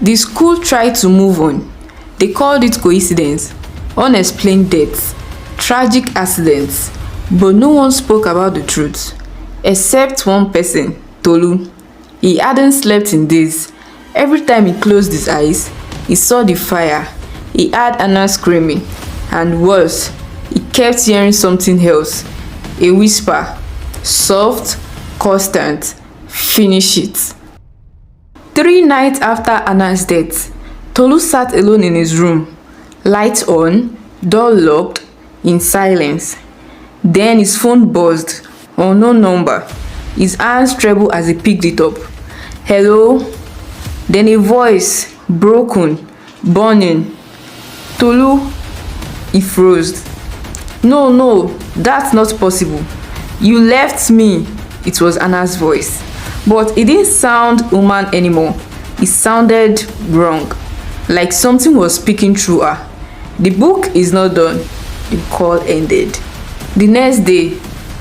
The school tried to move on. They called it coincidence, unexplained deaths, tragic accidents, but no one spoke about the truth. Except one person, Tolu. He hadn't slept in days. Every time he closed his eyes, he saw the fire. He heard Anna screaming. And worse, he kept hearing something else. A whisper. Soft, constant. Finish it. 3 nights after Anna's death, Tolu sat alone in his room. Lights on, door locked, in silence. Then his phone buzzed. Unknown number. His hands trembled as he picked it up. Hello? Then a voice, broken, burning. Tolu. He froze. No, that's not possible. You left me. It was Anna's voice. But it didn't sound human anymore. It sounded wrong. Like something was speaking through her. The book is not done. The call ended. The next day,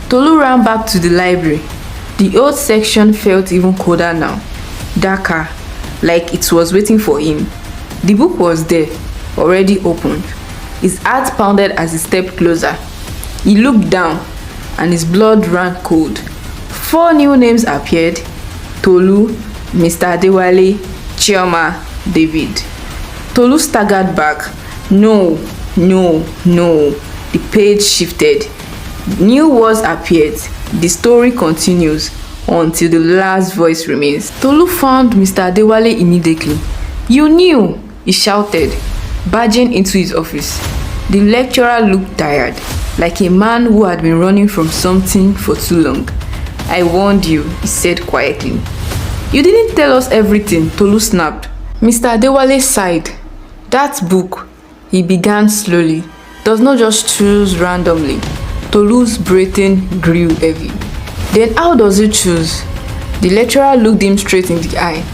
Tolu ran back to the library. The old section felt even colder now. Darker. Like it was waiting for him. The book was there, already opened. His heart pounded as he stepped closer. He looked down, and his blood ran cold. 4 new names appeared. Tolu, Mr. Adewale, Chioma, David. Tolu staggered back. No. The page shifted. New words appeared. The story continues until the last voice remains. Tolu found Mr. Adewale immediately. You knew, he shouted, barging into his office. The lecturer looked tired, like a man who had been running from something for too long. I warned you, he said quietly. You didn't tell us everything, Tolu snapped. Mr. Adewale sighed. That book, he began slowly, does not just choose randomly. Tolu's breathing grew heavy. Then how does it choose? The lecturer looked him straight in the eye.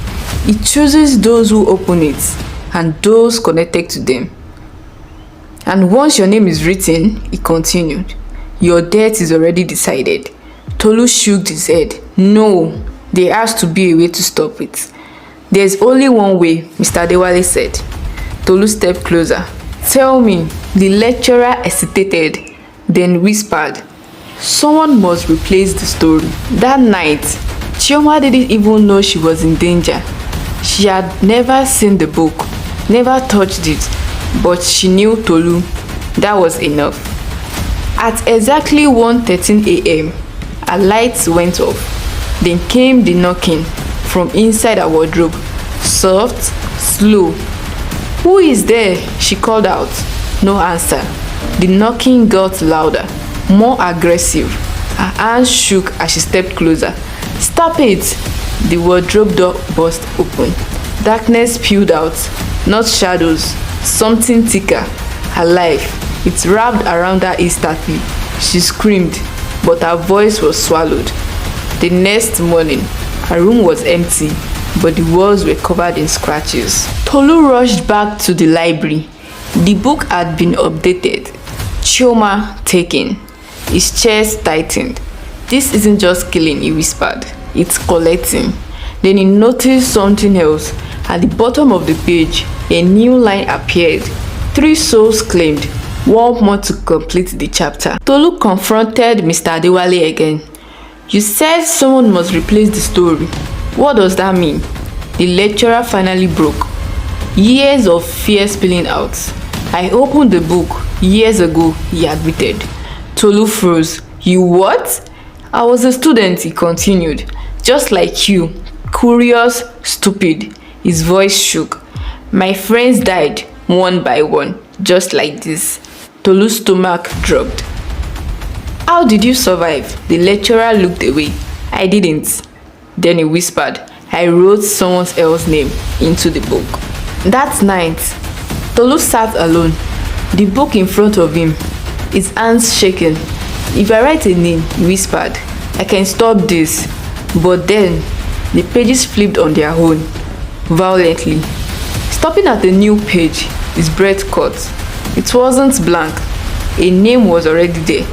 It chooses those who open it and those connected to them. And once your name is written, he continued, your death is already decided. Tolu shook his head. No, there has to be a way to stop it. There's only one way, Mr. Adewale said. Tolu stepped closer. Tell me. The lecturer hesitated, then whispered, someone must replace the story. That night, Chioma didn't even know she was in danger. She had never seen the book, never touched it, but she knew Tolu. That was enough. At exactly 1:13 a.m., her lights went off. Then came the knocking from inside her wardrobe. Soft, slow. Who is there? She called out. No answer. The knocking got louder, more aggressive. Her hands shook as she stepped closer. Stop it! The wardrobe door burst open. Darkness peeled out. Not shadows, something thicker, alive. It wrapped around her instantly. She screamed, but her voice was swallowed. The next morning, her room was empty, but the walls were covered in scratches. Tolu rushed back to the library. The book had been updated. Chioma taken. His chest tightened. This isn't just killing, he whispered. It's collecting. Then he noticed something else. At the bottom of the page, a new line appeared. 3 souls claimed, 1 more to complete the chapter. Tolu confronted Mr. Adewale again. You said someone must replace the story. What does that mean? The lecturer finally broke. Years of fear spilling out. I opened the book years ago, he admitted. Tolu froze. You what? I was a student, he continued. Just like you. Curious, stupid. His voice shook. My friends died, one by one, just like this. Tolu's stomach dropped. How did you survive? The lecturer looked away. I didn't. Then he whispered, I wrote someone else's name into the book. That night, Tolu sat alone, the book in front of him, his hands shaking. If I write a name, he whispered, I can stop this. But then, the pages flipped on their own, violently. Stopping at a new page, his breath caught. It wasn't blank. A name was already there.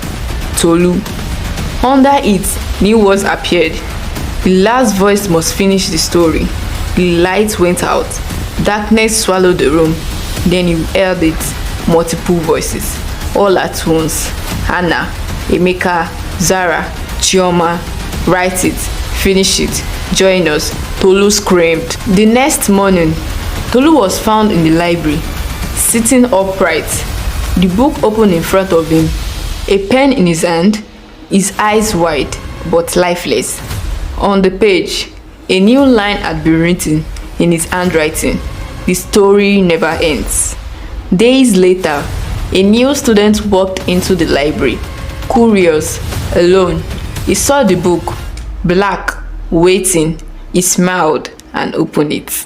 Tolu. Under it, new words appeared. The last voice must finish the story. The light went out. Darkness swallowed the room. Then he heard it, multiple voices, all at once. Hannah, Emeka, Zara, Chioma, write it, finish it, join us. Tolu screamed. The next morning, Tolu was found in the library, sitting upright, the book open in front of him, a pen in his hand, his eyes wide but lifeless. On the page, a new line had been written in his handwriting. The story never ends. Days later, a new student walked into the library, curious, alone. He saw the book, black, waiting. He smiled and opened it.